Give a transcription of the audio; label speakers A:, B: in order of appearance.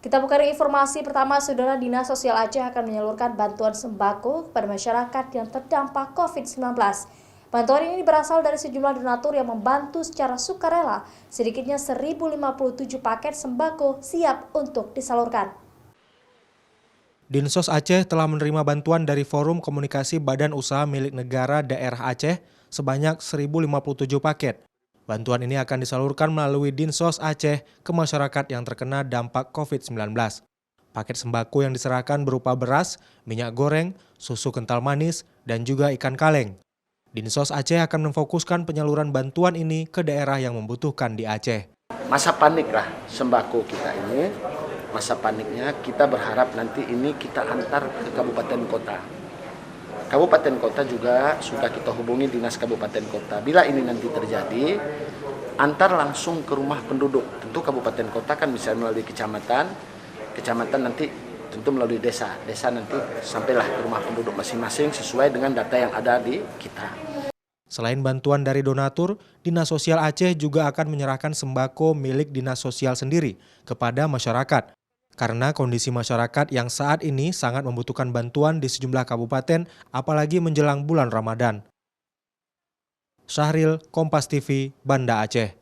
A: Kita buka dari informasi pertama, Saudara. Dinas Sosial Aceh akan menyalurkan bantuan sembako kepada masyarakat yang terdampak COVID-19. Bantuan ini berasal dari sejumlah donatur yang membantu secara sukarela. Sedikitnya 1.057 paket sembako siap untuk disalurkan.
B: Dinsos Aceh telah menerima bantuan dari Forum Komunikasi Badan Usaha Milik Negara Daerah Aceh sebanyak 1.057 paket. Bantuan ini akan disalurkan melalui Dinsos Aceh ke masyarakat yang terkena dampak COVID-19. Paket sembako yang diserahkan berupa beras, minyak goreng, susu kental manis, dan juga ikan kaleng. Dinsos Aceh akan memfokuskan penyaluran bantuan ini ke daerah yang membutuhkan di Aceh.
C: Masa panik lah sembako kita ini. Masa paniknya kita berharap nanti ini kita antar ke kabupaten kota. Kabupaten kota juga sudah kita hubungi dinas kabupaten kota. Bila ini nanti terjadi, antar langsung ke rumah penduduk. Tentu kabupaten kota kan bisa melalui kecamatan, kecamatan nanti tentu melalui desa. Desa nanti sampailah ke rumah penduduk masing-masing sesuai dengan data yang ada di kita.
B: Selain bantuan dari donatur, Dinas Sosial Aceh juga akan menyerahkan sembako milik Dinas Sosial sendiri kepada masyarakat. Karena kondisi masyarakat yang saat ini sangat membutuhkan bantuan di sejumlah kabupaten, apalagi menjelang bulan Ramadan. Syahril, Kompas TV, Banda Aceh.